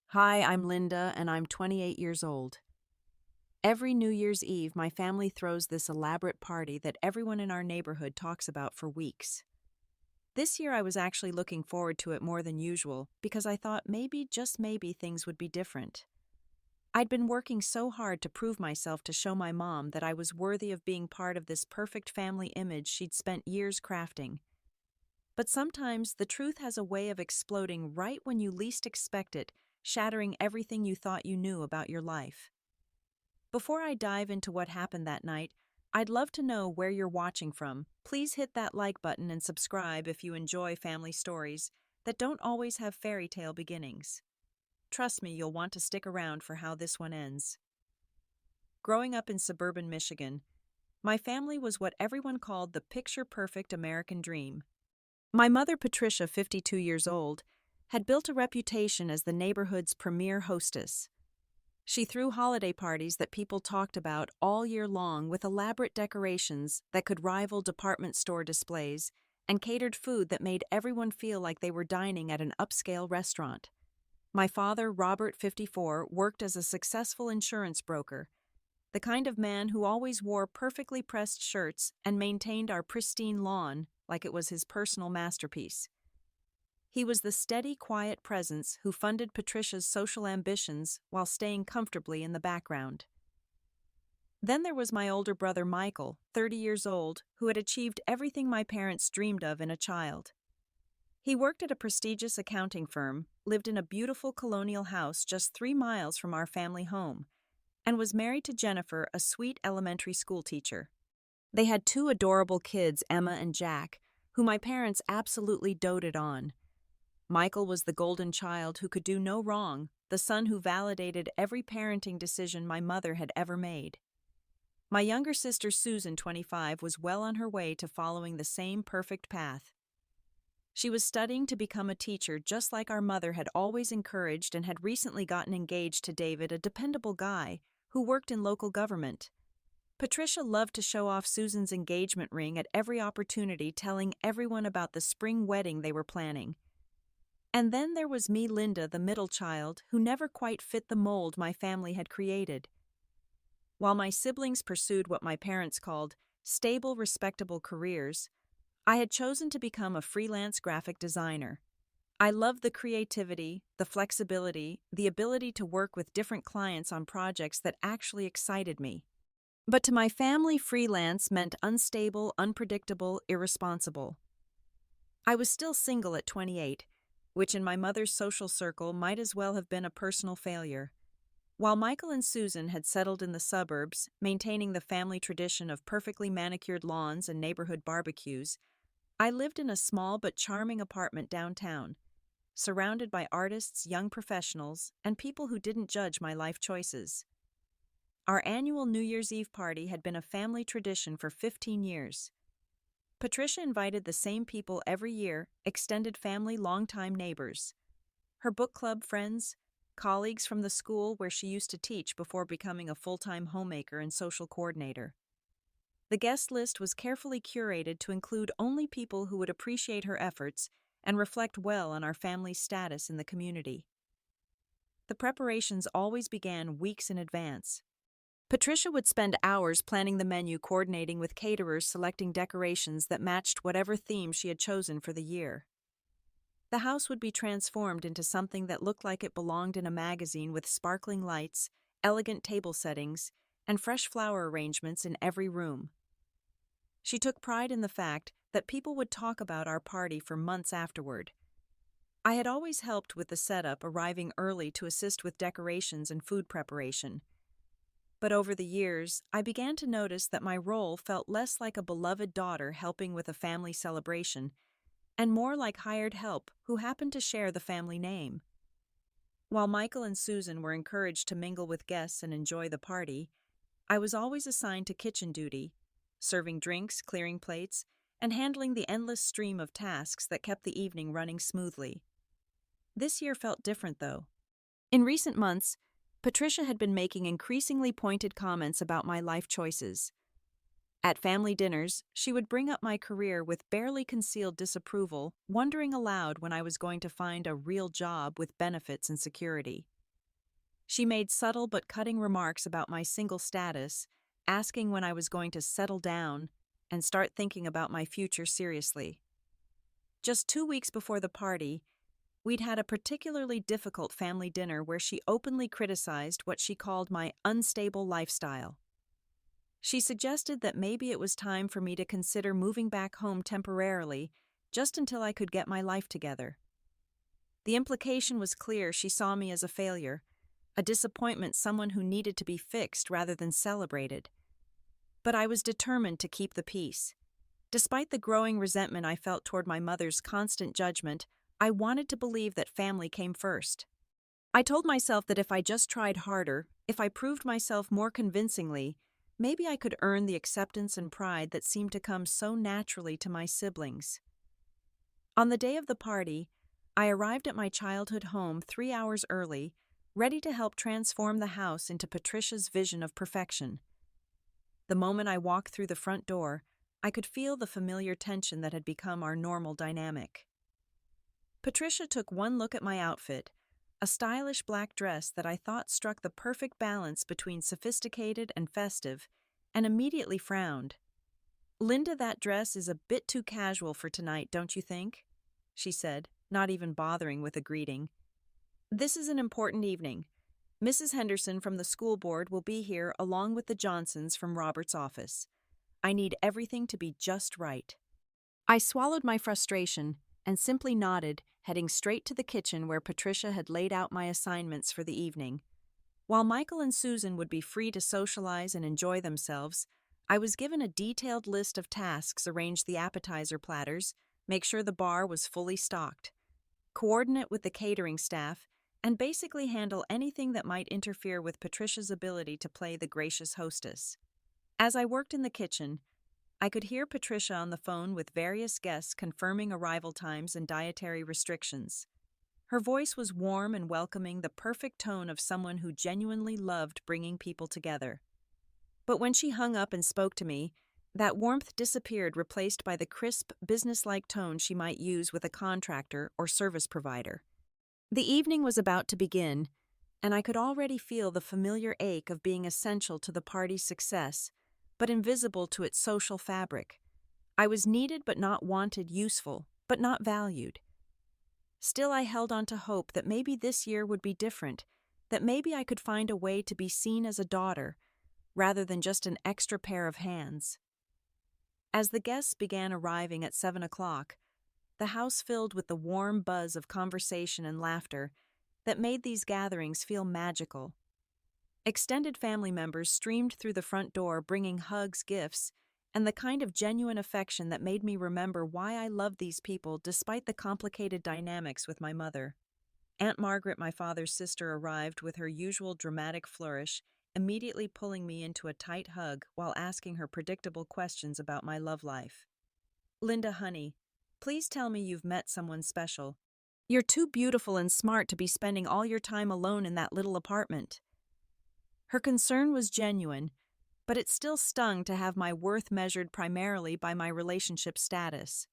Hi, I'm Linda, and I'm 28 years old. Every New Year's Eve, my family throws this elaborate party that everyone in our neighborhood talks about for weeks. This year, I was actually looking forward to it more than usual because I thought maybe, just maybe, things would be different. I'd been working so hard to prove myself to show my mom that I was worthy of being part of this perfect family image she'd spent years crafting. But sometimes the truth has a way of exploding right when you least expect it, shattering everything you thought you knew about your life. Before I dive into what happened that night, I'd love to know where you're watching from. Please hit that like button and subscribe if you enjoy family stories that don't always have fairy tale beginnings. Trust me, you'll want to stick around for how this one ends. Growing up in suburban Michigan, my family was what everyone called the picture-perfect American dream. My mother, Patricia, 52 years old, had built a reputation as the neighborhood's premier hostess. She threw holiday parties that people talked about all year long with elaborate decorations that could rival department store displays and catered food that made everyone feel like they were dining at an upscale restaurant. My father, Robert, 54, worked as a successful insurance broker, the kind of man who always wore perfectly pressed shirts and maintained our pristine lawn like it was his personal masterpiece. He was the steady, quiet presence who funded Patricia's social ambitions while staying comfortably in the background. Then there was my older brother Michael, 30 years old, who had achieved everything my parents dreamed of in a child. He worked at a prestigious accounting firm, lived in a beautiful colonial house just 3 miles from our family home, and was married to Jennifer, a sweet elementary school teacher. They had two adorable kids, Emma and Jack, who my parents absolutely doted on. Michael was the golden child who could do no wrong, the son who validated every parenting decision my mother had ever made. My younger sister Susan, 25, was well on her way to following the same perfect path. She was studying to become a teacher just like our mother had always encouraged and had recently gotten engaged to David, a dependable guy who worked in local government. Patricia loved to show off Susan's engagement ring at every opportunity, telling everyone about the spring wedding they were planning. And then there was me, Linda, the middle child, who never quite fit the mold my family had created. While my siblings pursued what my parents called stable, respectable careers, I had chosen to become a freelance graphic designer. I loved the creativity, the flexibility, the ability to work with different clients on projects that actually excited me. But to my family, freelance meant unstable, unpredictable, irresponsible. I was still single at 28, which in my mother's social circle might as well have been a personal failure. While Michael and Susan had settled in the suburbs, maintaining the family tradition of perfectly manicured lawns and neighborhood barbecues, I lived in a small but charming apartment downtown, surrounded by artists, young professionals, and people who didn't judge my life choices. Our annual New Year's Eve party had been a family tradition for 15 years. Patricia invited the same people every year, extended family, longtime neighbors. Her book club friends, colleagues from the school where she used to teach before becoming a full-time homemaker and social coordinator. The guest list was carefully curated to include only people who would appreciate her efforts and reflect well on our family's status in the community. The preparations always began weeks in advance. Patricia would spend hours planning the menu, coordinating with caterers, selecting decorations that matched whatever theme she had chosen for the year. The house would be transformed into something that looked like it belonged in a magazine, with sparkling lights, elegant table settings, and fresh flower arrangements in every room. She took pride in the fact that people would talk about our party for months afterward. I had always helped with the setup, arriving early to assist with decorations and food preparation. But over the years, I began to notice that my role felt less like a beloved daughter helping with a family celebration, and more like hired help who happened to share the family name. While Michael and Susan were encouraged to mingle with guests and enjoy the party, I was always assigned to kitchen duty, serving drinks, clearing plates, and handling the endless stream of tasks that kept the evening running smoothly. This year felt different, though. In recent months, Patricia had been making increasingly pointed comments about my life choices. At family dinners, she would bring up my career with barely concealed disapproval, wondering aloud when I was going to find a real job with benefits and security. She made subtle but cutting remarks about my single status, asking when I was going to settle down and start thinking about my future seriously. Just 2 weeks before the party, we'd had a particularly difficult family dinner where she openly criticized what she called my unstable lifestyle. She suggested that maybe it was time for me to consider moving back home temporarily, just until I could get my life together. The implication was clear: she saw me as a failure, a disappointment, someone who needed to be fixed rather than celebrated. But I was determined to keep the peace. Despite the growing resentment I felt toward my mother's constant judgment, I wanted to believe that family came first. I told myself that if I just tried harder, if I proved myself more convincingly, maybe I could earn the acceptance and pride that seemed to come so naturally to my siblings. On the day of the party, I arrived at my childhood home 3 hours early, ready to help transform the house into Patricia's vision of perfection. The moment I walked through the front door, I could feel the familiar tension that had become our normal dynamic. Patricia took one look at my outfit, a stylish black dress that I thought struck the perfect balance between sophisticated and festive, and immediately frowned. "Linda, that dress is a bit too casual for tonight, don't you think?" she said, not even bothering with a greeting. "This is an important evening. Mrs. Henderson from the school board will be here along with the Johnsons from Robert's office. I need everything to be just right." I swallowed my frustration and simply nodded, heading straight to the kitchen where Patricia had laid out my assignments for the evening. While Michael and Susan would be free to socialize and enjoy themselves, I was given a detailed list of tasks: arrange the appetizer platters, make sure the bar was fully stocked, coordinate with the catering staff, and basically handle anything that might interfere with Patricia's ability to play the gracious hostess. As I worked in the kitchen, I could hear Patricia on the phone with various guests confirming arrival times and dietary restrictions. Her voice was warm and welcoming, the perfect tone of someone who genuinely loved bringing people together. But when she hung up and spoke to me, that warmth disappeared, replaced by the crisp, businesslike tone she might use with a contractor or service provider. The evening was about to begin, and I could already feel the familiar ache of being essential to the party's success, but invisible to its social fabric. I was needed but not wanted, useful but not valued. Still, I held on to hope that maybe this year would be different, that maybe I could find a way to be seen as a daughter, rather than just an extra pair of hands. As the guests began arriving at 7 o'clock, the house filled with the warm buzz of conversation and laughter that made these gatherings feel magical. Extended family members streamed through the front door, bringing hugs, gifts, and the kind of genuine affection that made me remember why I loved these people despite the complicated dynamics with my mother. Aunt Margaret, my father's sister, arrived with her usual dramatic flourish, immediately pulling me into a tight hug while asking her predictable questions about my love life. "Linda, honey, please tell me you've met someone special. You're too beautiful and smart to be spending all your time alone in that little apartment." Her concern was genuine, but it still stung to have my worth measured primarily by my relationship status.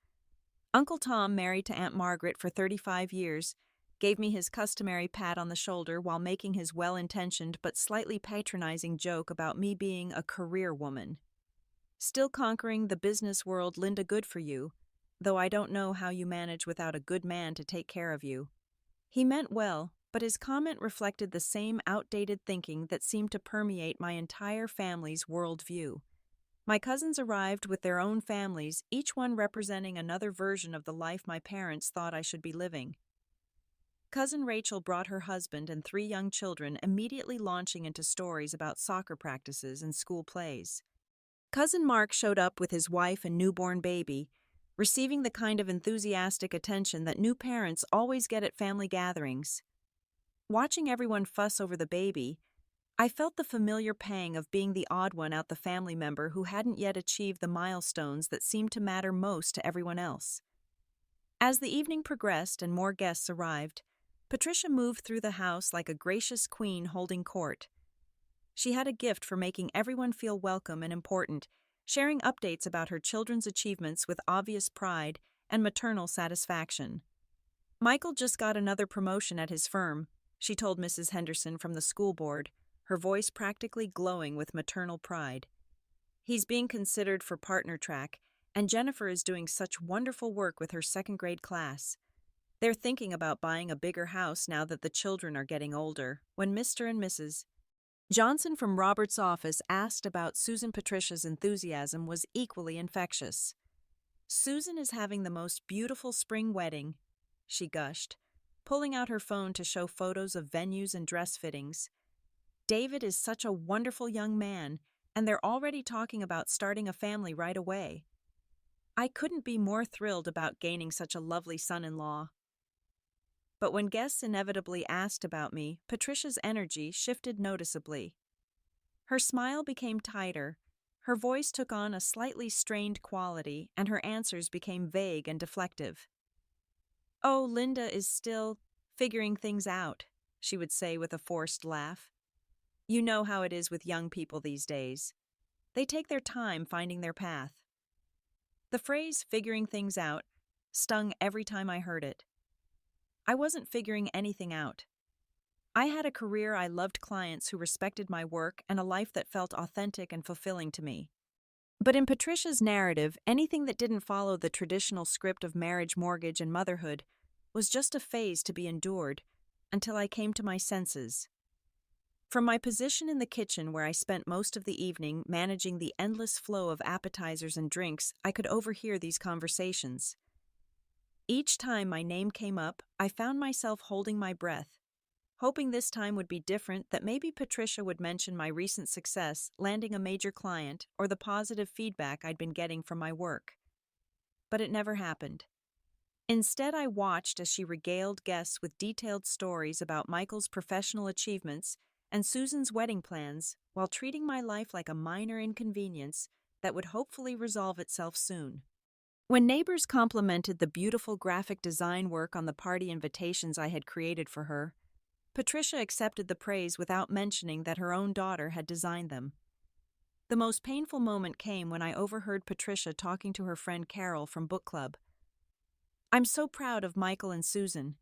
Uncle Tom, married to Aunt Margaret for 35 years, gave me his customary pat on the shoulder while making his well-intentioned but slightly patronizing joke about me being a career woman. "Still conquering the business world, Linda, good for you, though I don't know how you manage without a good man to take care of you." He meant well, but his comment reflected the same outdated thinking that seemed to permeate my entire family's worldview. My cousins arrived with their own families, each one representing another version of the life my parents thought I should be living. Cousin Rachel brought her husband and 3 young children, immediately launching into stories about soccer practices and school plays. Cousin Mark showed up with his wife and newborn baby, receiving the kind of enthusiastic attention that new parents always get at family gatherings. Watching everyone fuss over the baby, I felt the familiar pang of being the odd one out, the family member who hadn't yet achieved the milestones that seemed to matter most to everyone else. As the evening progressed and more guests arrived, Patricia moved through the house like a gracious queen holding court. She had a gift for making everyone feel welcome and important, sharing updates about her children's achievements with obvious pride and maternal satisfaction. Michael just got another promotion at his firm, she told Mrs. Henderson from the school board, her voice practically glowing with maternal pride. He's being considered for partner track, and Jennifer is doing such wonderful work with her second-grade class. They're thinking about buying a bigger house now that the children are getting older, when Mr. and Mrs. Johnson from Robert's office asked about Susan. Patricia's enthusiasm was equally infectious. "Susan is having the most beautiful spring wedding," she gushed, pulling out her phone to show photos of venues and dress fittings. "David is such a wonderful young man, and they're already talking about starting a family right away. I couldn't be more thrilled about gaining such a lovely son-in-law." But when guests inevitably asked about me, Patricia's energy shifted noticeably. Her smile became tighter, her voice took on a slightly strained quality, and her answers became vague and deflective. "Oh, Linda is still figuring things out," she would say with a forced laugh. "You know how it is with young people these days. They take their time finding their path." The phrase "figuring things out" stung every time I heard it. I wasn't figuring anything out. I had a career I loved, clients who respected my work, and a life that felt authentic and fulfilling to me. But in Patricia's narrative, anything that didn't follow the traditional script of marriage, mortgage, and motherhood was just a phase to be endured until I came to my senses. From my position in the kitchen, where I spent most of the evening managing the endless flow of appetizers and drinks, I could overhear these conversations. Each time my name came up, I found myself holding my breath, hoping this time would be different, that maybe Patricia would mention my recent success, landing a major client, or the positive feedback I'd been getting from my work. But it never happened. Instead, I watched as she regaled guests with detailed stories about Michael's professional achievements and Susan's wedding plans, while treating my life like a minor inconvenience that would hopefully resolve itself soon. When neighbors complimented the beautiful graphic design work on the party invitations I had created for her, Patricia accepted the praise without mentioning that her own daughter had designed them. The most painful moment came when I overheard Patricia talking to her friend Carol from book club. "I'm so proud of Michael and Susan,"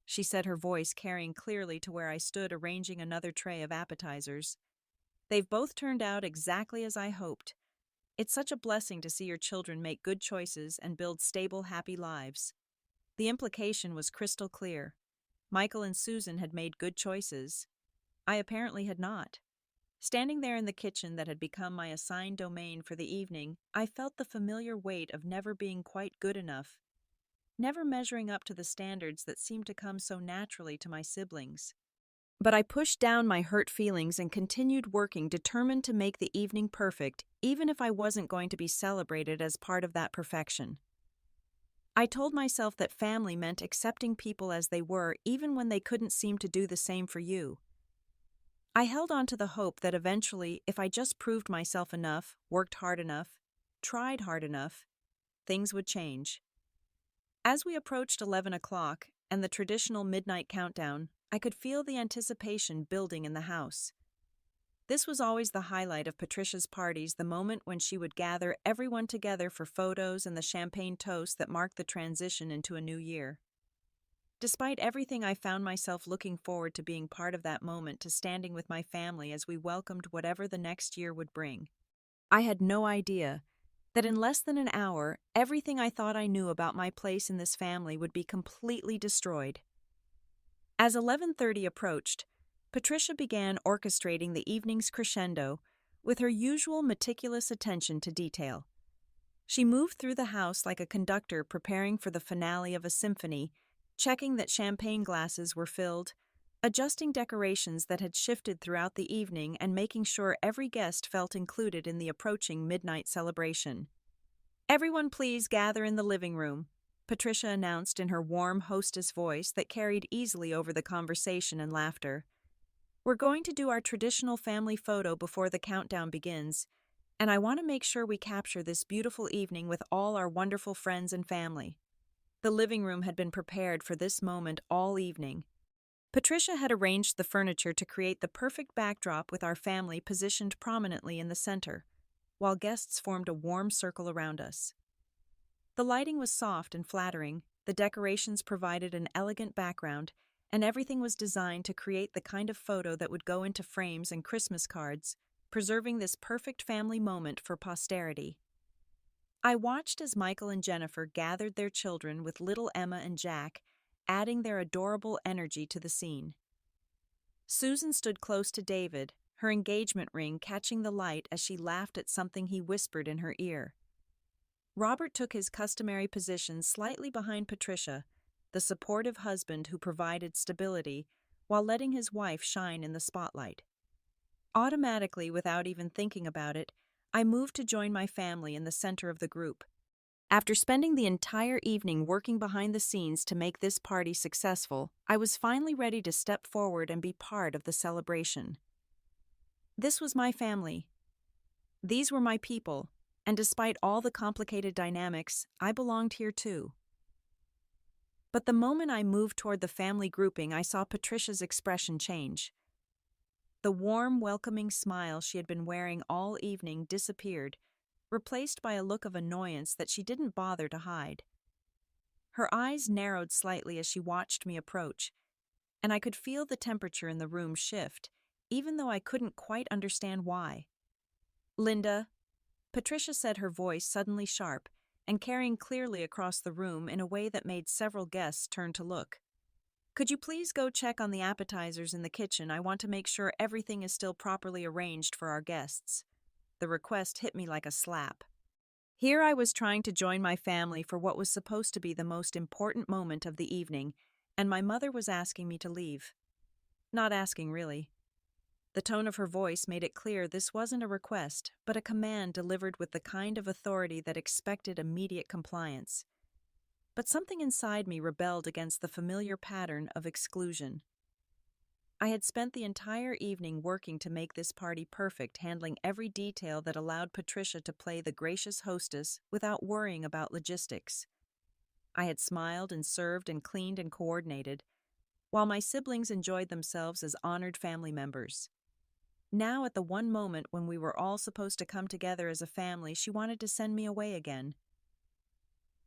she said, her voice carrying clearly to where I stood arranging another tray of appetizers. "They've both turned out exactly as I hoped. It's such a blessing to see your children make good choices and build stable, happy lives." The implication was crystal clear. Michael and Susan had made good choices. I apparently had not. Standing there in the kitchen that had become my assigned domain for the evening, I felt the familiar weight of never being quite good enough, never measuring up to the standards that seemed to come so naturally to my siblings. But I pushed down my hurt feelings and continued working, determined to make the evening perfect, even if I wasn't going to be celebrated as part of that perfection. I told myself that family meant accepting people as they were, even when they couldn't seem to do the same for you. I held on to the hope that eventually, if I just proved myself enough, worked hard enough, tried hard enough, things would change. As we approached 11 o'clock and the traditional midnight countdown, I could feel the anticipation building in the house. This was always the highlight of Patricia's parties, the moment when she would gather everyone together for photos and the champagne toast that marked the transition into a new year. Despite everything, I found myself looking forward to being part of that moment, to standing with my family as we welcomed whatever the next year would bring. I had no idea that in less than an hour, everything I thought I knew about my place in this family would be completely destroyed. As 11:30 approached, Patricia began orchestrating the evening's crescendo with her usual meticulous attention to detail. She moved through the house like a conductor preparing for the finale of a symphony, checking that champagne glasses were filled, adjusting decorations that had shifted throughout the evening, and making sure every guest felt included in the approaching midnight celebration. "Everyone please gather in the living room," Patricia announced in her warm hostess voice that carried easily over the conversation and laughter. "We're going to do our traditional family photo before the countdown begins, and I want to make sure we capture this beautiful evening with all our wonderful friends and family." The living room had been prepared for this moment all evening. Patricia had arranged the furniture to create the perfect backdrop, with our family positioned prominently in the center, while guests formed a warm circle around us. The lighting was soft and flattering, the decorations provided an elegant background, and everything was designed to create the kind of photo that would go into frames and Christmas cards, preserving this perfect family moment for posterity. I watched as Michael and Jennifer gathered their children with little Emma and Jack, adding their adorable energy to the scene. Susan stood close to David, her engagement ring catching the light as she laughed at something he whispered in her ear. Robert took his customary position slightly behind Patricia, the supportive husband who provided stability while letting his wife shine in the spotlight. Automatically, without even thinking about it, I moved to join my family in the center of the group. After spending the entire evening working behind the scenes to make this party successful, I was finally ready to step forward and be part of the celebration. This was my family. These were my people, and despite all the complicated dynamics, I belonged here too. But the moment I moved toward the family grouping, I saw Patricia's expression change. The warm, welcoming smile she had been wearing all evening disappeared, replaced by a look of annoyance that she didn't bother to hide. Her eyes narrowed slightly as she watched me approach, and I could feel the temperature in the room shift, even though I couldn't quite understand why. "Linda," Patricia said, her voice suddenly sharp and carrying clearly across the room in a way that made several guests turn to look. "Could you please go check on the appetizers in the kitchen? I want to make sure everything is still properly arranged for our guests." The request hit me like a slap. Here I was trying to join my family for what was supposed to be the most important moment of the evening, and my mother was asking me to leave. Not asking, really. The tone of her voice made it clear this wasn't a request, but a command delivered with the kind of authority that expected immediate compliance. But something inside me rebelled against the familiar pattern of exclusion. I had spent the entire evening working to make this party perfect, handling every detail that allowed Patricia to play the gracious hostess without worrying about logistics. I had smiled and served and cleaned and coordinated, while my siblings enjoyed themselves as honored family members. Now, at the one moment when we were all supposed to come together as a family, she wanted to send me away again.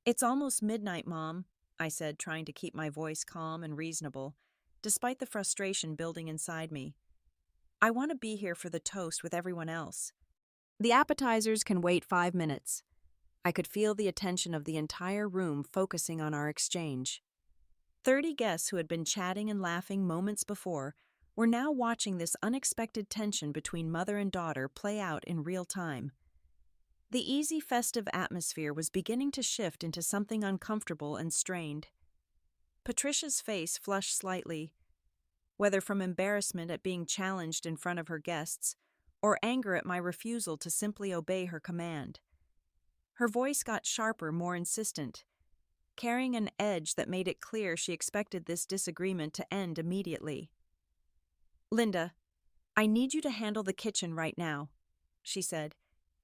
"It's almost midnight, Mom," I said, trying to keep my voice calm and reasonable, despite the frustration building inside me. "I want to be here for the toast with everyone else. The appetizers can wait 5 minutes." I could feel the attention of the entire room focusing on our exchange. 30 guests who had been chatting and laughing moments before were now watching this unexpected tension between mother and daughter play out in real time. The easy, festive atmosphere was beginning to shift into something uncomfortable and strained. Patricia's face flushed slightly, whether from embarrassment at being challenged in front of her guests or anger at my refusal to simply obey her command. Her voice got sharper, more insistent, carrying an edge that made it clear she expected this disagreement to end immediately. "Linda, I need you to handle the kitchen right now," she said,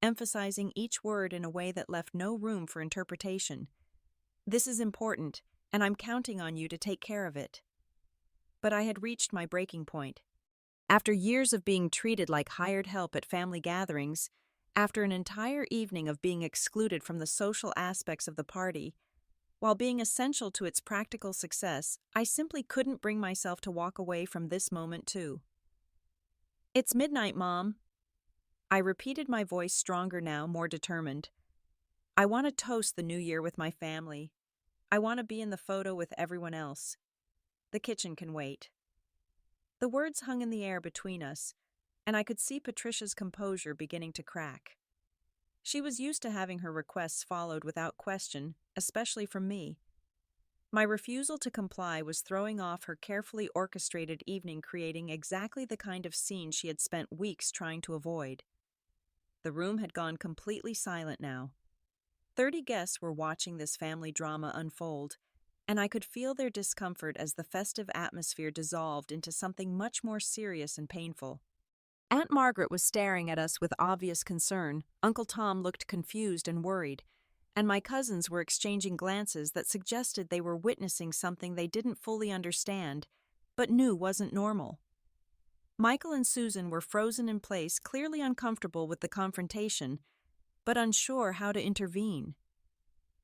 emphasizing each word in a way that left no room for interpretation. "This is important, and I'm counting on you to take care of it." But I had reached my breaking point. After years of being treated like hired help at family gatherings, after an entire evening of being excluded from the social aspects of the party, while being essential to its practical success, I simply couldn't bring myself to walk away from this moment too. "It's midnight, Mom." I repeated, my voice stronger now, more determined. "I want to toast the new year with my family. I want to be in the photo with everyone else. The kitchen can wait." The words hung in the air between us, and I could see Patricia's composure beginning to crack. She was used to having her requests followed without question, especially from me. My refusal to comply was throwing off her carefully orchestrated evening, creating exactly the kind of scene she had spent weeks trying to avoid. The room had gone completely silent now. 30 guests were watching this family drama unfold, and I could feel their discomfort as the festive atmosphere dissolved into something much more serious and painful. Aunt Margaret was staring at us with obvious concern, Uncle Tom looked confused and worried, and my cousins were exchanging glances that suggested they were witnessing something they didn't fully understand, but knew wasn't normal. Michael and Susan were frozen in place, clearly uncomfortable with the confrontation, but unsure how to intervene.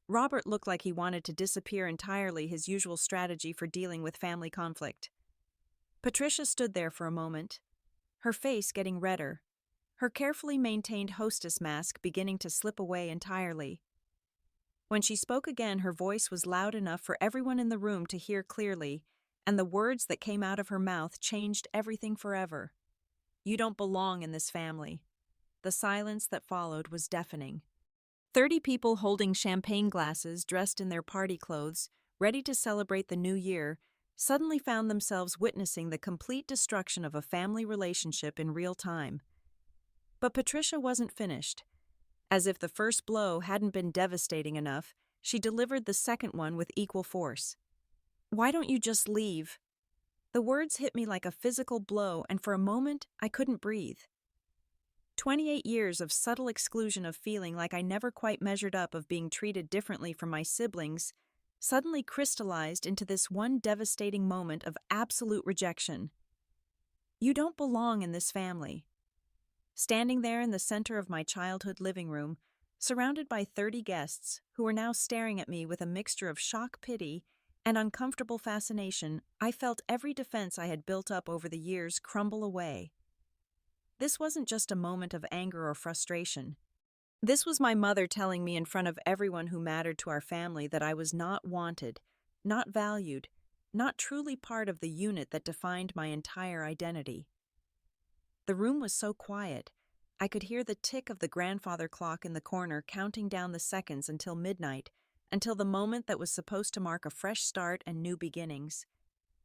Robert looked like he wanted to disappear entirely, his usual strategy for dealing with family conflict. Patricia stood there for a moment, her face getting redder, her carefully maintained hostess mask beginning to slip away entirely. When she spoke again, her voice was loud enough for everyone in the room to hear clearly, and the words that came out of her mouth changed everything forever. "You don't belong in this family." The silence that followed was deafening. 30 people holding champagne glasses, dressed in their party clothes, ready to celebrate the new year, suddenly found themselves witnessing the complete destruction of a family relationship in real time. But Patricia wasn't finished. As if the first blow hadn't been devastating enough, she delivered the second one with equal force. "Why don't you just leave?" The words hit me like a physical blow, and for a moment, I couldn't breathe. 28 years of subtle exclusion, of feeling like I never quite measured up, of being treated differently from my siblings, suddenly crystallized into this one devastating moment of absolute rejection. You don't belong in this family. Standing there in the center of my childhood living room, surrounded by 30 guests who were now staring at me with a mixture of shock, pity, and uncomfortable fascination, I felt every defense I had built up over the years crumble away. This wasn't just a moment of anger or frustration. This was my mother telling me in front of everyone who mattered to our family that I was not wanted, not valued, not truly part of the unit that defined my entire identity. The room was so quiet, I could hear the tick of the grandfather clock in the corner counting down the seconds until midnight, until the moment that was supposed to mark a fresh start and new beginnings.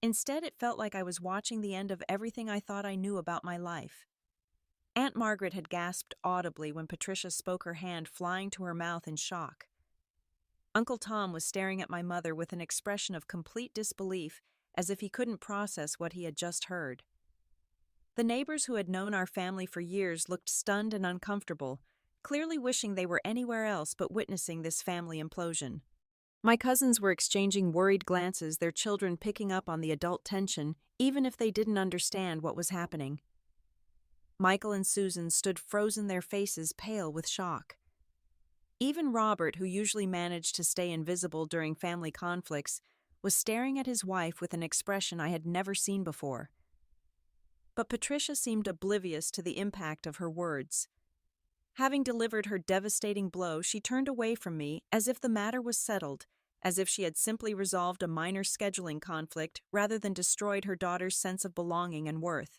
Instead, it felt like I was watching the end of everything I thought I knew about my life. Aunt Margaret had gasped audibly when Patricia spoke, her hand flying to her mouth in shock. Uncle Tom was staring at my mother with an expression of complete disbelief, as if he couldn't process what he had just heard. The neighbors who had known our family for years looked stunned and uncomfortable, clearly wishing they were anywhere else but witnessing this family implosion. My cousins were exchanging worried glances, their children picking up on the adult tension, even if they didn't understand what was happening. Michael and Susan stood frozen, their faces pale with shock. Even Robert, who usually managed to stay invisible during family conflicts, was staring at his wife with an expression I had never seen before. But Patricia seemed oblivious to the impact of her words. Having delivered her devastating blow, she turned away from me as if the matter was settled, as if she had simply resolved a minor scheduling conflict rather than destroyed her daughter's sense of belonging and worth.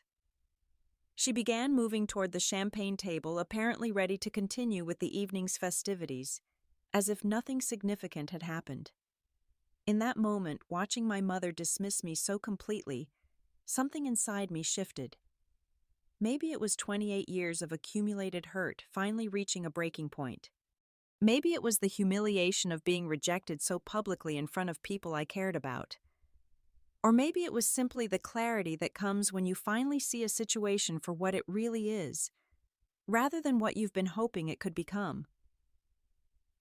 She began moving toward the champagne table, apparently ready to continue with the evening's festivities, as if nothing significant had happened. In that moment, watching my mother dismiss me so completely, something inside me shifted. Maybe it was 28 years of accumulated hurt finally reaching a breaking point. Maybe it was the humiliation of being rejected so publicly in front of people I cared about. Or maybe it was simply the clarity that comes when you finally see a situation for what it really is, rather than what you've been hoping it could become.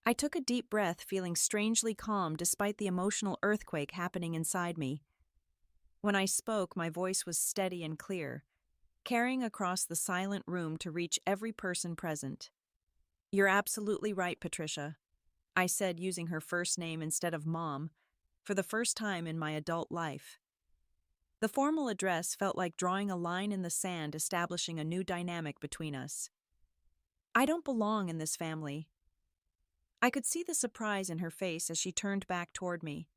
I took a deep breath, feeling strangely calm despite the emotional earthquake happening inside me. When I spoke, my voice was steady and clear, carrying across the silent room to reach every person present. "You're absolutely right, Patricia," I said, using her first name instead of Mom, for the first time in my adult life. The formal address felt like drawing a line in the sand, establishing a new dynamic between us. "I don't belong in this family." I could see the surprise in her face as she turned back toward me.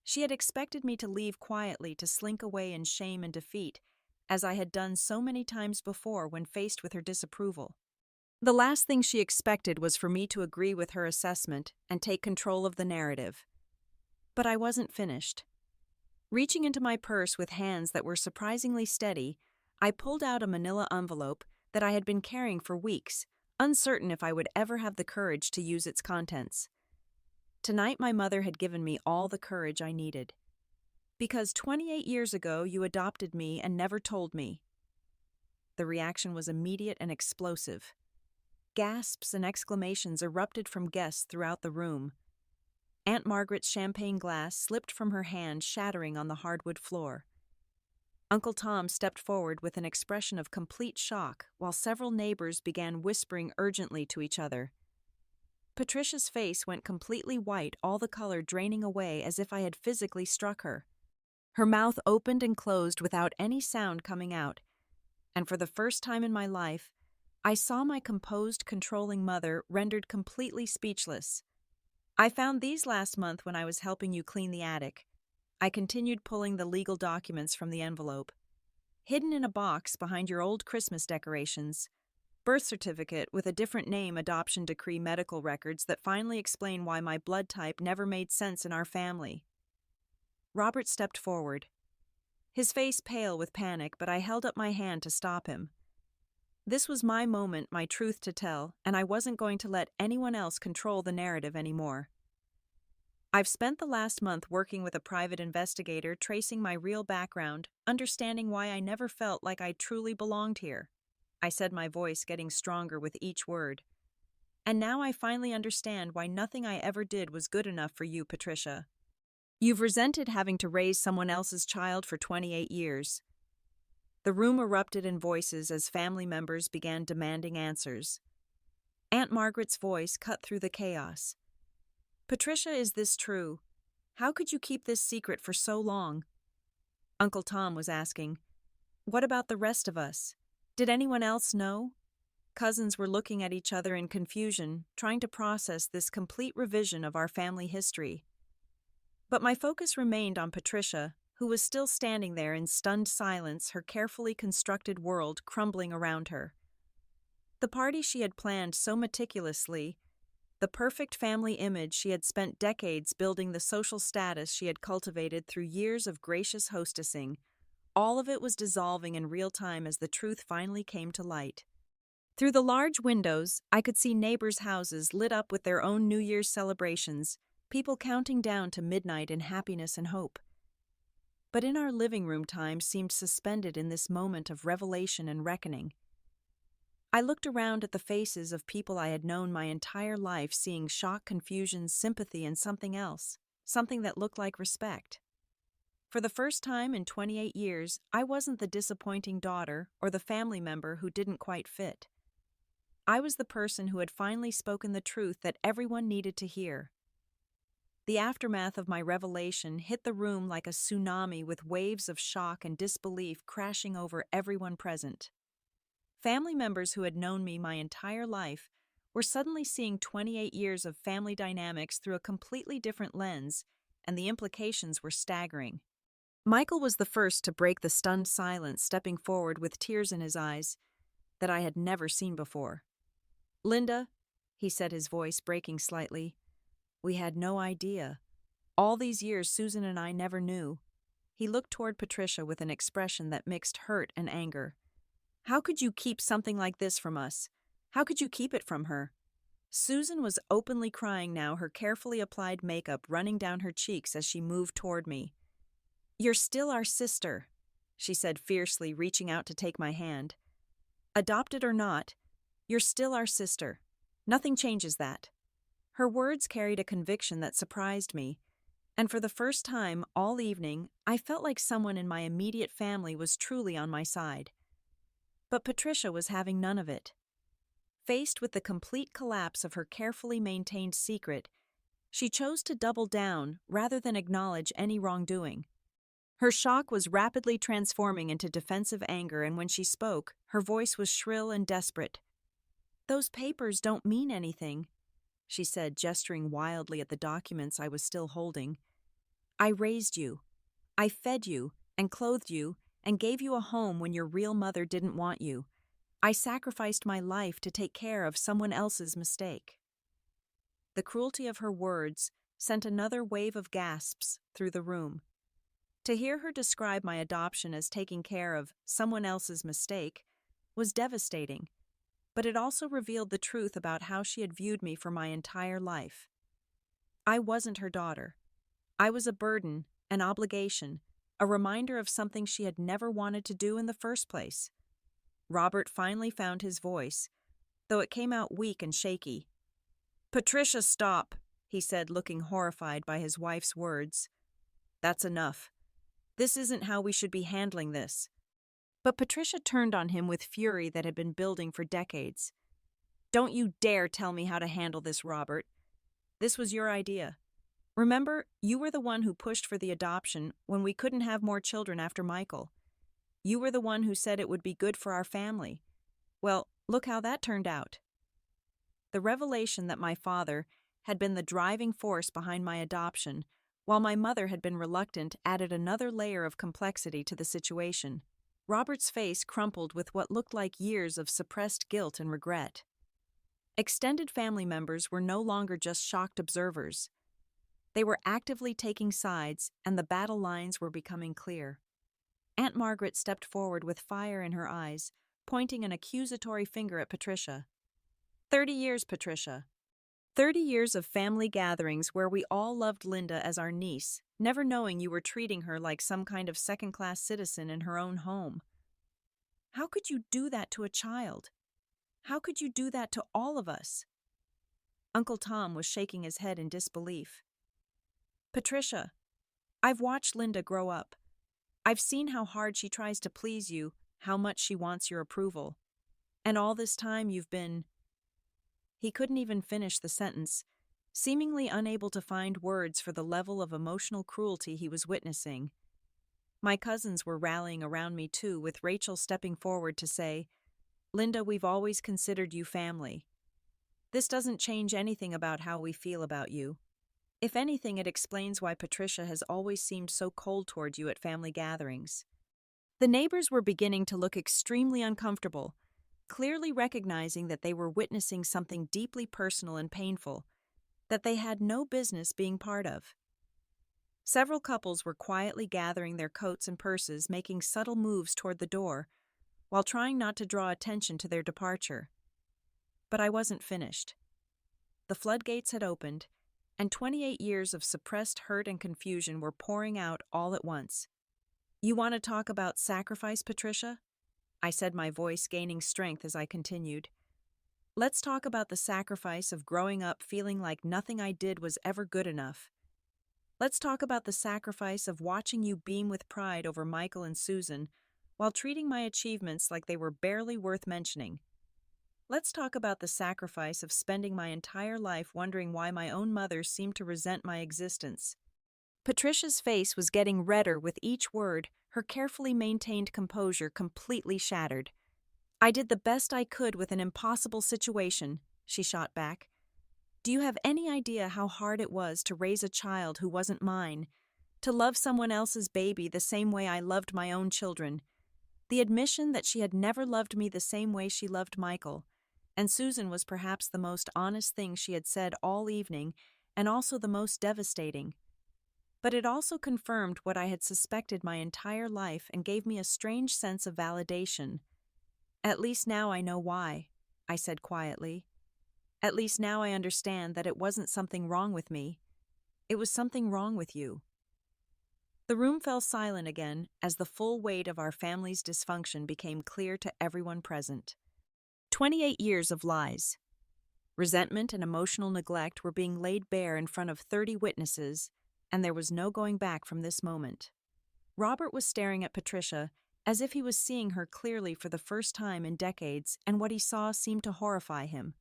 She had expected me to leave quietly, to slink away in shame and defeat, as I had done so many times before when faced with her disapproval. The last thing she expected was for me to agree with her assessment and take control of the narrative. But I wasn't finished. Reaching into my purse with hands that were surprisingly steady, I pulled out a manila envelope that I had been carrying for weeks, uncertain if I would ever have the courage to use its contents. Tonight my mother had given me all the courage I needed. "Because 28 years ago you adopted me and never told me." The reaction was immediate and explosive. Gasps and exclamations erupted from guests throughout the room. Aunt Margaret's champagne glass slipped from her hand, shattering on the hardwood floor. Uncle Tom stepped forward with an expression of complete shock, while several neighbors began whispering urgently to each other. Patricia's face went completely white, all the color draining away as if I had physically struck her. Her mouth opened and closed without any sound coming out, and for the first time in my life, I saw my composed, controlling mother rendered completely speechless. I found these last month when I was helping you clean the attic. I continued pulling the legal documents from the envelope. Hidden in a box behind your old Christmas decorations, birth certificate with a different name, adoption decree, medical records that finally explain why my blood type never made sense in our family. Robert stepped forward, his face pale with panic, but I held up my hand to stop him. This was my moment, my truth to tell, and I wasn't going to let anyone else control the narrative anymore. I've spent the last month working with a private investigator, tracing my real background, understanding why I never felt like I truly belonged here. I said, my voice getting stronger with each word. And now I finally understand why nothing I ever did was good enough for you, Patricia. You've resented having to raise someone else's child for 28 years. The room erupted in voices as family members began demanding answers. Aunt Margaret's voice cut through the chaos. Patricia, is this true? How could you keep this secret for so long? Uncle Tom was asking, what about the rest of us? Did anyone else know? Cousins were looking at each other in confusion, trying to process this complete revision of our family history. But my focus remained on Patricia, who was still standing there in stunned silence, her carefully constructed world crumbling around her. The party she had planned so meticulously, the perfect family image she had spent decades building, the social status she had cultivated through years of gracious hostessing, all of it was dissolving in real time as the truth finally came to light. Through the large windows, I could see neighbors' houses lit up with their own New Year's celebrations, people counting down to midnight in happiness and hope. But in our living room, time seemed suspended in this moment of revelation and reckoning. I looked around at the faces of people I had known my entire life, seeing shock, confusion, sympathy, and something else, something that looked like respect. For the first time in 28 years, I wasn't the disappointing daughter or the family member who didn't quite fit. I was the person who had finally spoken the truth that everyone needed to hear. The aftermath of my revelation hit the room like a tsunami, with waves of shock and disbelief crashing over everyone present. Family members who had known me my entire life were suddenly seeing 28 years of family dynamics through a completely different lens, and the implications were staggering. Michael was the first to break the stunned silence, stepping forward with tears in his eyes that I had never seen before. Linda, he said, his voice breaking slightly, we had no idea. All these years, Susan and I never knew. He looked toward Patricia with an expression that mixed hurt and anger. How could you keep something like this from us? How could you keep it from her? Susan was openly crying now, her carefully applied makeup running down her cheeks as she moved toward me. You're still our sister, she said fiercely, reaching out to take my hand. Adopted or not, you're still our sister. Nothing changes that. Her words carried a conviction that surprised me, and for the first time all evening, I felt like someone in my immediate family was truly on my side. But Patricia was having none of it. Faced with the complete collapse of her carefully maintained secret, she chose to double down rather than acknowledge any wrongdoing. Her shock was rapidly transforming into defensive anger, and when she spoke, her voice was shrill and desperate. Those papers don't mean anything, she said, gesturing wildly at the documents I was still holding. I raised you. I fed you and clothed you and gave you a home when your real mother didn't want you. I sacrificed my life to take care of someone else's mistake. The cruelty of her words sent another wave of gasps through the room. To hear her describe my adoption as taking care of someone else's mistake was devastating, but it also revealed the truth about how she had viewed me for my entire life. I wasn't her daughter. I was a burden, an obligation, a reminder of something she had never wanted to do in the first place. Robert finally found his voice, though it came out weak and shaky. Patricia, stop, he said, looking horrified by his wife's words. That's enough. This isn't how we should be handling this. But Patricia turned on him with fury that had been building for decades. Don't you dare tell me how to handle this, Robert. This was your idea. Remember, you were the one who pushed for the adoption when we couldn't have more children after Michael. You were the one who said it would be good for our family. Well, look how that turned out. The revelation that my father had been the driving force behind my adoption, while my mother had been reluctant, added another layer of complexity to the situation. Robert's face crumpled with what looked like years of suppressed guilt and regret. Extended family members were no longer just shocked observers. They were actively taking sides, and the battle lines were becoming clear. Aunt Margaret stepped forward with fire in her eyes, pointing an accusatory finger at Patricia. 30 years, Patricia. 30 years of family gatherings where we all loved Linda as our niece, never knowing you were treating her like some kind of second-class citizen in her own home. How could you do that to a child? How could you do that to all of us? Uncle Tom was shaking his head in disbelief. Patricia, I've watched Linda grow up. I've seen how hard she tries to please you, how much she wants your approval. And all this time you've been... He couldn't even finish the sentence, seemingly unable to find words for the level of emotional cruelty he was witnessing. My cousins were rallying around me too, with Rachel stepping forward to say, Linda, we've always considered you family. This doesn't change anything about how we feel about you. If anything, it explains why Patricia has always seemed so cold toward you at family gatherings. The neighbors were beginning to look extremely uncomfortable, clearly recognizing that they were witnessing something deeply personal and painful, that they had no business being part of. Several couples were quietly gathering their coats and purses, making subtle moves toward the door, while trying not to draw attention to their departure. But I wasn't finished. The floodgates had opened, and 28 years of suppressed hurt and confusion were pouring out all at once. You want to talk about sacrifice, Patricia? I said, my voice gaining strength as I continued. Let's talk about the sacrifice of growing up feeling like nothing I did was ever good enough. Let's talk about the sacrifice of watching you beam with pride over Michael and Susan while treating my achievements like they were barely worth mentioning. Let's talk about the sacrifice of spending my entire life wondering why my own mother seemed to resent my existence. Patricia's face was getting redder with each word, her carefully maintained composure completely shattered. I did the best I could with an impossible situation, she shot back. Do you have any idea how hard it was to raise a child who wasn't mine, to love someone else's baby the same way I loved my own children? The admission that she had never loved me the same way she loved Michael, and Susan was perhaps the most honest thing she had said all evening, and also the most devastating. But it also confirmed what I had suspected my entire life and gave me a strange sense of validation. At least now I know why, I said quietly. At least now I understand that it wasn't something wrong with me. It was something wrong with you. The room fell silent again as the full weight of our family's dysfunction became clear to everyone present. 28 years of lies. Resentment and emotional neglect were being laid bare in front of 30 witnesses, and there was no going back from this moment. Robert was staring at Patricia as if he was seeing her clearly for the first time in decades, and what he saw seemed to horrify him.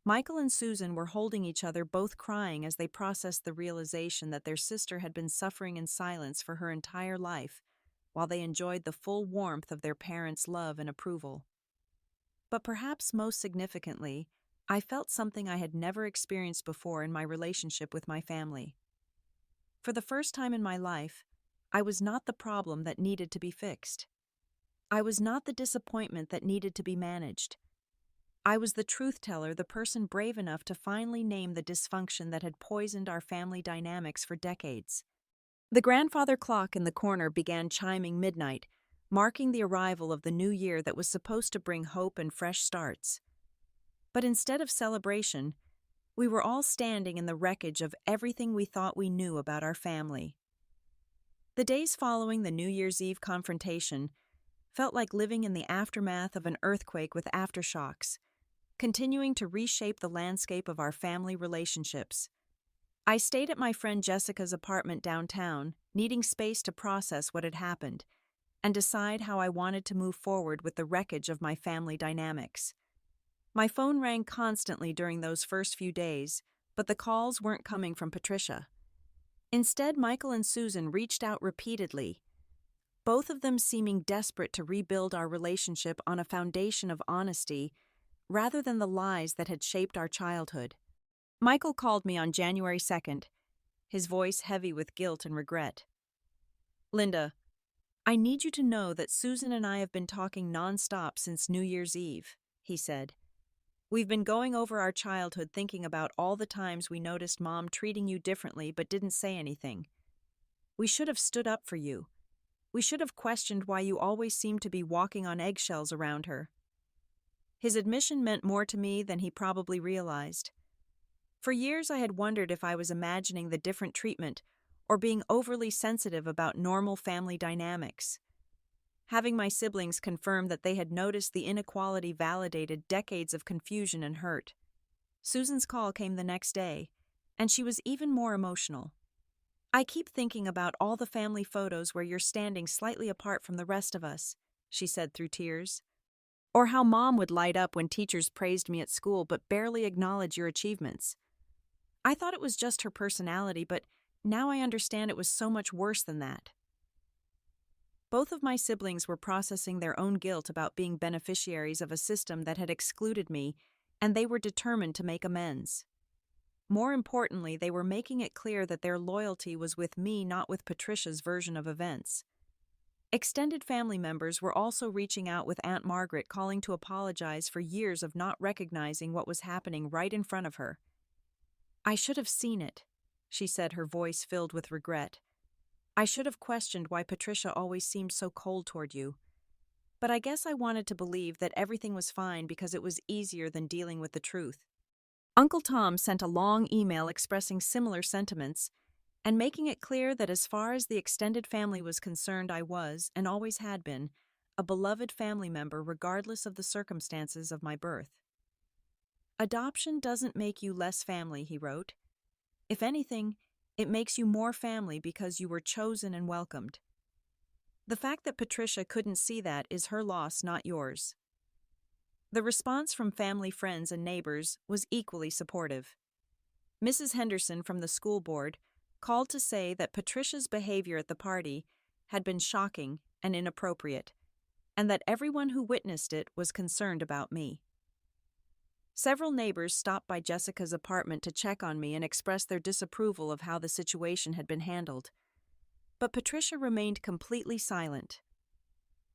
Michael and Susan were holding each other, both crying as they processed the realization that their sister had been suffering in silence for her entire life, while they enjoyed the full warmth of their parents' love and approval. But perhaps most significantly, I felt something I had never experienced before in my relationship with my family. For the first time in my life, I was not the problem that needed to be fixed. I was not the disappointment that needed to be managed. I was the truth teller, the person brave enough to finally name the dysfunction that had poisoned our family dynamics for decades. The grandfather clock in the corner began chiming midnight, marking the arrival of the new year that was supposed to bring hope and fresh starts. But instead of celebration, we were all standing in the wreckage of everything we thought we knew about our family. The days following the New Year's Eve confrontation felt like living in the aftermath of an earthquake with aftershocks, continuing to reshape the landscape of our family relationships. I stayed at my friend Jessica's apartment downtown, needing space to process what had happened and decide how I wanted to move forward with the wreckage of my family dynamics. My phone rang constantly during those first few days, but the calls weren't coming from Patricia. Instead, Michael and Susan reached out repeatedly, both of them seeming desperate to rebuild our relationship on a foundation of honesty rather than the lies that had shaped our childhood. Michael called me on January 2nd, his voice heavy with guilt and regret. "Linda, I need you to know that Susan and I have been talking nonstop since New Year's Eve," he said. "We've been going over our childhood, thinking about all the times we noticed Mom treating you differently but didn't say anything. We should have stood up for you. We should have questioned why you always seemed to be walking on eggshells around her." His admission meant more to me than he probably realized. For years I had wondered if I was imagining the different treatment or being overly sensitive about normal family dynamics. Having my siblings confirm that they had noticed the inequality validated decades of confusion and hurt. Susan's call came the next day, and she was even more emotional. "I keep thinking about all the family photos where you're standing slightly apart from the rest of us," she said through tears. "Or how Mom would light up when teachers praised me at school but barely acknowledge your achievements. I thought it was just her personality, but now I understand it was so much worse than that." Both of my siblings were processing their own guilt about being beneficiaries of a system that had excluded me, and they were determined to make amends. More importantly, they were making it clear that their loyalty was with me, not with Patricia's version of events. Extended family members were also reaching out, with Aunt Margaret calling to apologize for years of not recognizing what was happening right in front of her. "I should have seen it," she said, her voice filled with regret. "I should have questioned why Patricia always seemed so cold toward you. But I guess I wanted to believe that everything was fine because it was easier than dealing with the truth." Uncle Tom sent a long email expressing similar sentiments and making it clear that as far as the extended family was concerned, I was, and always had been, a beloved family member regardless of the circumstances of my birth. "Adoption doesn't make you less family," he wrote. "If anything, it makes you more family because you were chosen and welcomed. The fact that Patricia couldn't see that is her loss, not yours." The response from family, friends, and neighbors was equally supportive. Mrs. Henderson from the school board called to say that Patricia's behavior at the party had been shocking and inappropriate, and that everyone who witnessed it was concerned about me. Several neighbors stopped by Jessica's apartment to check on me and express their disapproval of how the situation had been handled. But Patricia remained completely silent.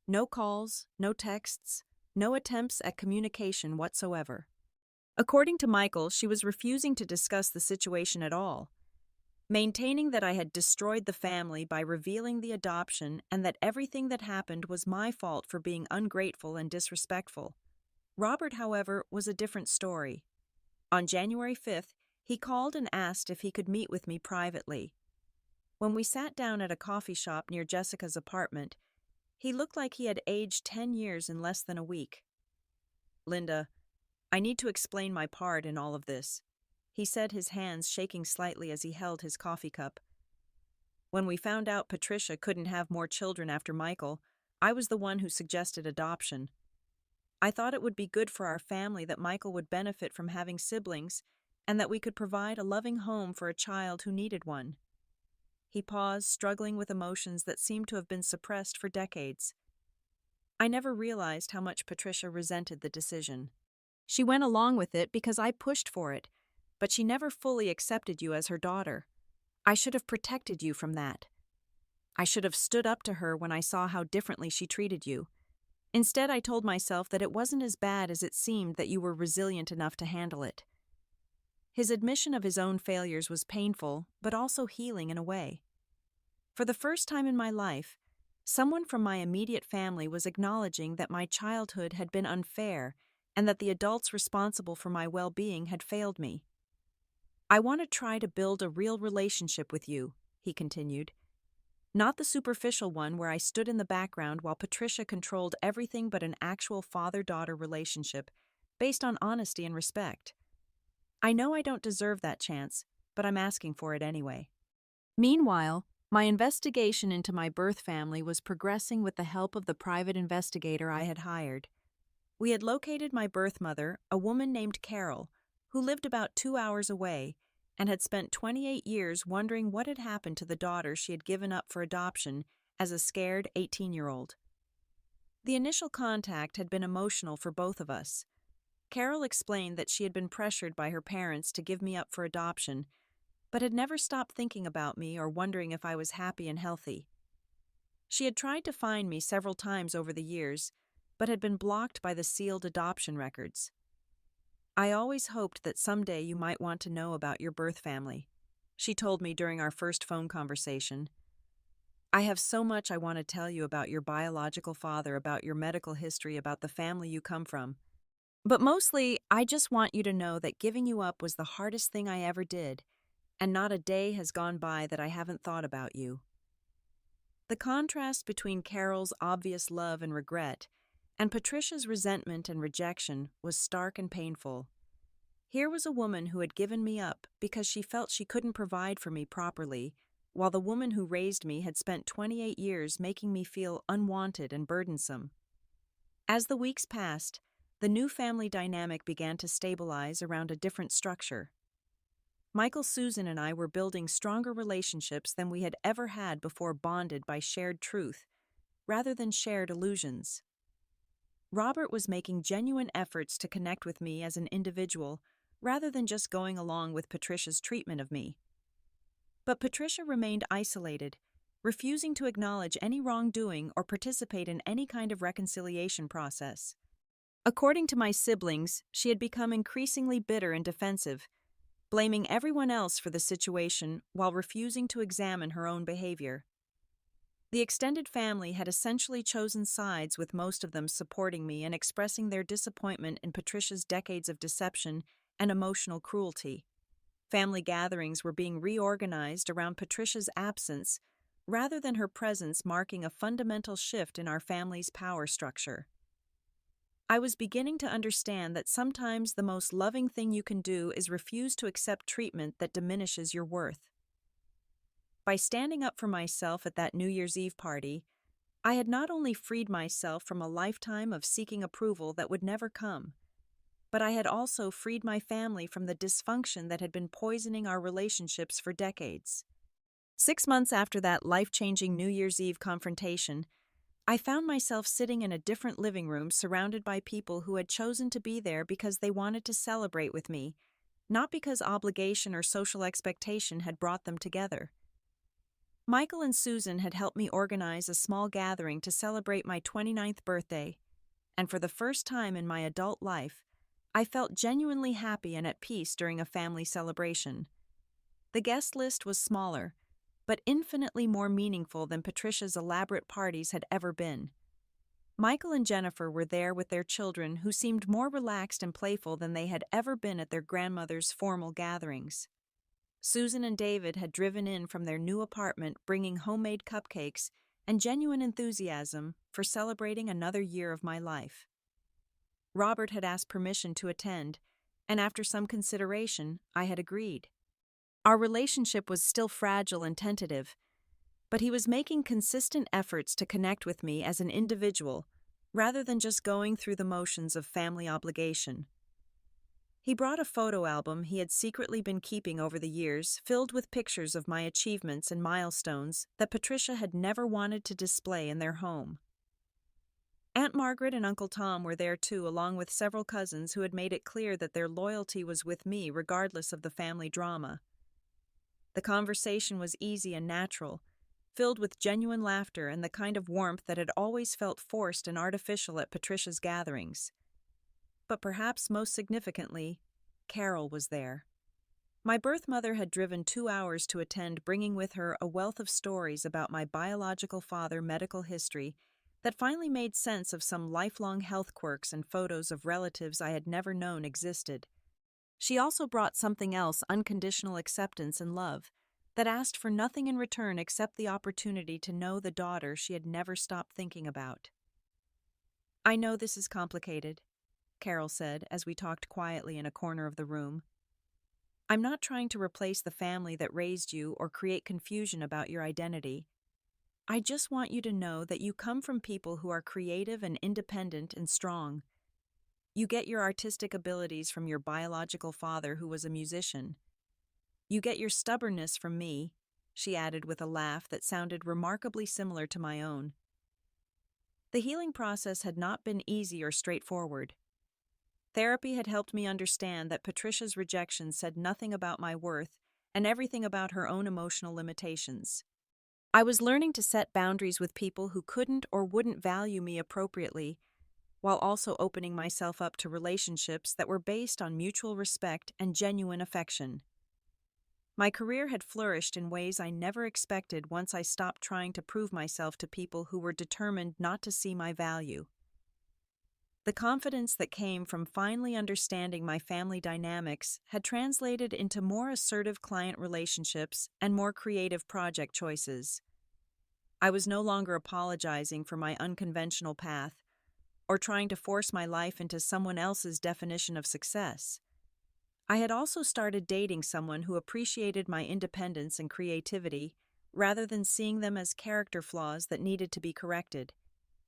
No calls, no texts, no attempts at communication whatsoever. According to Michael, she was refusing to discuss the situation at all, maintaining that I had destroyed the family by revealing the adoption and that everything that happened was my fault for being ungrateful and disrespectful. Robert, however, was a different story. On January 5th, he called and asked if he could meet with me privately. When we sat down at a coffee shop near Jessica's apartment, he looked like he had aged 10 years in less than a week. "Linda, I need to explain my part in all of this," he said, his hands shaking slightly as he held his coffee cup. "When we found out Patricia couldn't have more children after Michael, I was the one who suggested adoption. I thought it would be good for our family that Michael would benefit from having siblings and that we could provide a loving home for a child who needed one." He paused, struggling with emotions that seemed to have been suppressed for decades. "I never realized how much Patricia resented the decision. She went along with it because I pushed for it, but she never fully accepted you as her daughter. I should have protected you from that. I should have stood up to her when I saw how differently she treated you. Instead, I told myself that it wasn't as bad as it seemed, that you were resilient enough to handle it." His admission of his own failures was painful, but also healing in a way. For the first time in my life, someone from my immediate family was acknowledging that my childhood had been unfair and that the adults responsible for my well-being had failed me. "I want to try to build a real relationship with you," he continued. "Not the superficial one where I stood in the background while Patricia controlled everything, but an actual father-daughter relationship based on honesty and respect. I know I don't deserve that chance, but I'm asking for it anyway." Meanwhile, my investigation into my birth family was progressing with the help of the private investigator I had hired. We had located my birth mother, a woman named Carol, who lived about 2 hours away and had spent 28 years wondering what had happened to the daughter she had given up for adoption as a scared 18-year-old. The initial contact had been emotional for both of us. Carol explained that she had been pressured by her parents to give me up for adoption, but had never stopped thinking about me or wondering if I was happy and healthy. She had tried to find me several times over the years, but had been blocked by the sealed adoption records. "I always hoped that someday you might want to know about your birth family," she told me during our first phone conversation. "I have so much I want to tell you about your biological father, about your medical history, about the family you come from. But mostly, I just want you to know that giving you up was the hardest thing I ever did, and not a day has gone by that I haven't thought about you." The contrast between Carol's obvious love and regret and Patricia's resentment and rejection was stark and painful. Here was a woman who had given me up because she felt she couldn't provide for me properly, while the woman who raised me had spent 28 years making me feel unwanted and burdensome. As the weeks passed, the new family dynamic began to stabilize around a different structure. Michael, Susan, and I were building stronger relationships than we had ever had before, bonded by shared truth, rather than shared illusions. Robert was making genuine efforts to connect with me as an individual, rather than just going along with Patricia's treatment of me. But Patricia remained isolated, refusing to acknowledge any wrongdoing or participate in any kind of reconciliation process. According to my siblings, she had become increasingly bitter and defensive, blaming everyone else for the situation while refusing to examine her own behavior. The extended family had essentially chosen sides, with most of them supporting me and expressing their disappointment in Patricia's decades of deception and emotional cruelty. Family gatherings were being reorganized around Patricia's absence, rather than her presence, marking a fundamental shift in our family's power structure. I was beginning to understand that sometimes the most loving thing you can do is refuse to accept treatment that diminishes your worth. By standing up for myself at that New Year's Eve party, I had not only freed myself from a lifetime of seeking approval that would never come, but I had also freed my family from the dysfunction that had been poisoning our relationships for decades. 6 months after that life-changing New Year's Eve confrontation, I found myself sitting in a different living room surrounded by people who had chosen to be there because they wanted to celebrate with me, not because obligation or social expectation had brought them together. Michael and Susan had helped me organize a small gathering to celebrate my 29th birthday, and for the first time in my adult life, I felt genuinely happy and at peace during a family celebration. The guest list was smaller, but infinitely more meaningful than Patricia's elaborate parties had ever been. Michael and Jennifer were there with their children, who seemed more relaxed and playful than they had ever been at their grandmother's formal gatherings. Susan and David had driven in from their new apartment, bringing homemade cupcakes and genuine enthusiasm for celebrating another year of my life. Robert had asked permission to attend, and after some consideration, I had agreed. Our relationship was still fragile and tentative, but he was making consistent efforts to connect with me as an individual, rather than just going through the motions of family obligation. He brought a photo album he had secretly been keeping over the years, filled with pictures of my achievements and milestones that Patricia had never wanted to display in their home. Aunt Margaret and Uncle Tom were there too, along with several cousins who had made it clear that their loyalty was with me regardless of the family drama. The conversation was easy and natural, filled with genuine laughter and the kind of warmth that had always felt forced and artificial at Patricia's gatherings. But perhaps most significantly, Carol was there. My birth mother had driven 2 hours to attend, bringing with her a wealth of stories about my biological father's medical history that finally made sense of some lifelong health quirks and photos of relatives I had never known existed. She also brought something else: unconditional acceptance and love, that asked for nothing in return except the opportunity to know the daughter she had never stopped thinking about. "I know this is complicated," Carol said as we talked quietly in a corner of the room. "I'm not trying to replace the family that raised you or create confusion about your identity. I just want you to know that you come from people who are creative and independent and strong, You get your artistic abilities from your biological father, who was a musician. You get your stubbornness from me," she added with a laugh that sounded remarkably similar to my own. The healing process had not been easy or straightforward. Therapy had helped me understand that Patricia's rejection said nothing about my worth and everything about her own emotional limitations. I was learning to set boundaries with people who couldn't or wouldn't value me appropriately, while also opening myself up to relationships that were based on mutual respect and genuine affection. My career had flourished in ways I never expected once I stopped trying to prove myself to people who were determined not to see my value. The confidence that came from finally understanding my family dynamics had translated into more assertive client relationships and more creative project choices. I was no longer apologizing for my unconventional path or trying to force my life into someone else's definition of success. I had also started dating someone who appreciated my independence and creativity rather than seeing them as character flaws that needed to be corrected.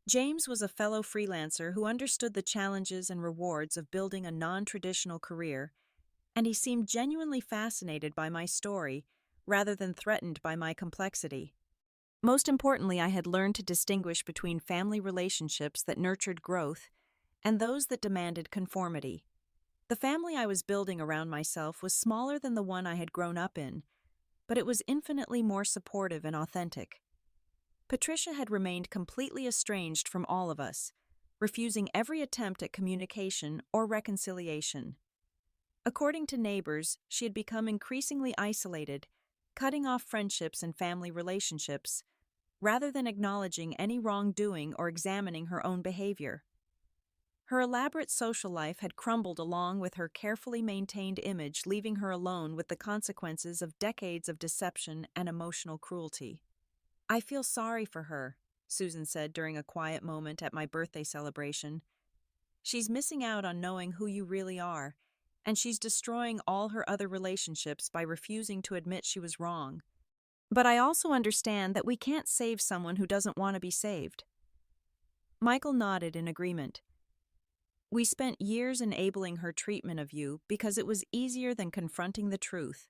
James was a fellow freelancer who understood the challenges and rewards of building a non-traditional career, and he seemed genuinely fascinated by my story rather than threatened by my complexity. Most importantly, I had learned to distinguish between family relationships that nurtured growth and those that demanded conformity. The family I was building around myself was smaller than the one I had grown up in, but it was infinitely more supportive and authentic. Patricia had remained completely estranged from all of us, refusing every attempt at communication or reconciliation. According to neighbors, she had become increasingly isolated, cutting off friendships and family relationships, rather than acknowledging any wrongdoing or examining her own behavior. Her elaborate social life had crumbled along with her carefully maintained image, leaving her alone with the consequences of decades of deception and emotional cruelty. "I feel sorry for her," Susan said during a quiet moment at my birthday celebration. "She's missing out on knowing who you really are, and she's destroying all her other relationships by refusing to admit she was wrong. But I also understand that we can't save someone who doesn't want to be saved." Michael nodded in agreement. "We spent years enabling her treatment of you because it was easier than confronting the truth.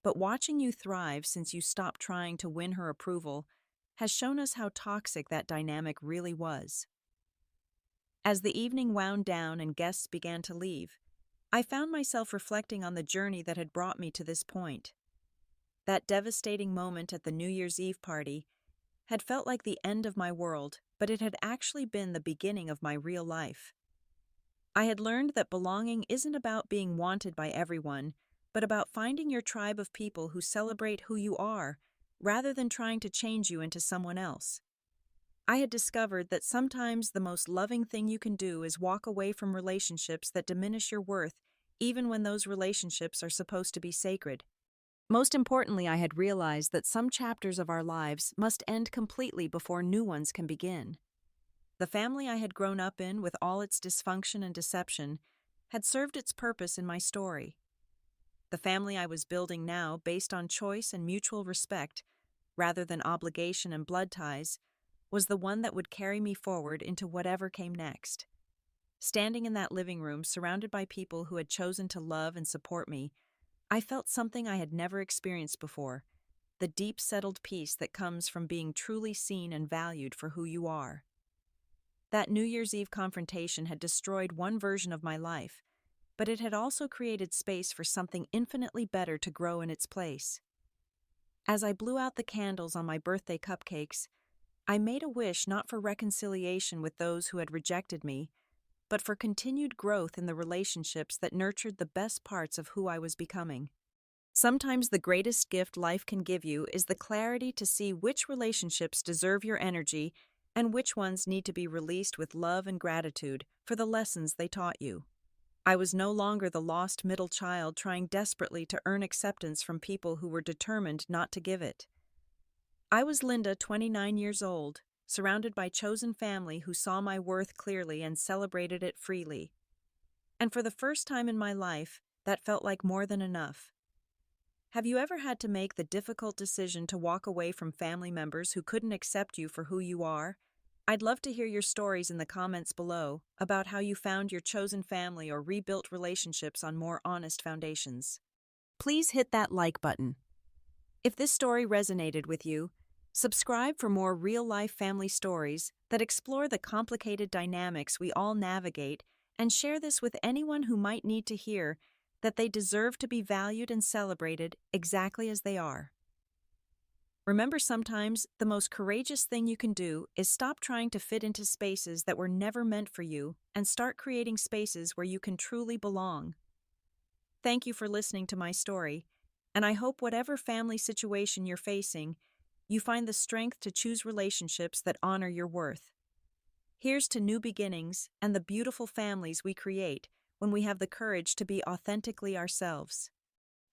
But watching you thrive since you stopped trying to win her approval has shown us how toxic that dynamic really was." As the evening wound down and guests began to leave, I found myself reflecting on the journey that had brought me to this point. That devastating moment at the New Year's Eve party had felt like the end of my world, but it had actually been the beginning of my real life. I had learned that belonging isn't about being wanted by everyone, but about finding your tribe of people who celebrate who you are, rather than trying to change you into someone else. I had discovered that sometimes the most loving thing you can do is walk away from relationships that diminish your worth, even when those relationships are supposed to be sacred. Most importantly, I had realized that some chapters of our lives must end completely before new ones can begin. The family I had grown up in, with all its dysfunction and deception, had served its purpose in my story. The family I was building now, based on choice and mutual respect, rather than obligation and blood ties, was the one that would carry me forward into whatever came next. Standing in that living room, surrounded by people who had chosen to love and support me, I felt something I had never experienced before, the deep, settled peace that comes from being truly seen and valued for who you are. That New Year's Eve confrontation had destroyed one version of my life, but it had also created space for something infinitely better to grow in its place. As I blew out the candles on my birthday cupcakes, I made a wish not for reconciliation with those who had rejected me, but for continued growth in the relationships that nurtured the best parts of who I was becoming. Sometimes the greatest gift life can give you is the clarity to see which relationships deserve your energy and which ones need to be released with love and gratitude for the lessons they taught you. I was no longer the lost middle child trying desperately to earn acceptance from people who were determined not to give it. I was Linda, 29 years old, surrounded by chosen family who saw my worth clearly and celebrated it freely. And for the first time in my life, that felt like more than enough. Have you ever had to make the difficult decision to walk away from family members who couldn't accept you for who you are, I'd love to hear your stories in the comments below about how you found your chosen family or rebuilt relationships on more honest foundations. Please hit that like button. If this story resonated with you, subscribe for more real-life family stories that explore the complicated dynamics we all navigate, and share this with anyone who might need to hear that they deserve to be valued and celebrated exactly as they are. Remember, sometimes the most courageous thing you can do is stop trying to fit into spaces that were never meant for you and start creating spaces where you can truly belong. Thank you for listening to my story, and I hope whatever family situation you're facing, you find the strength to choose relationships that honor your worth. Here's to new beginnings and the beautiful families we create when we have the courage to be authentically ourselves.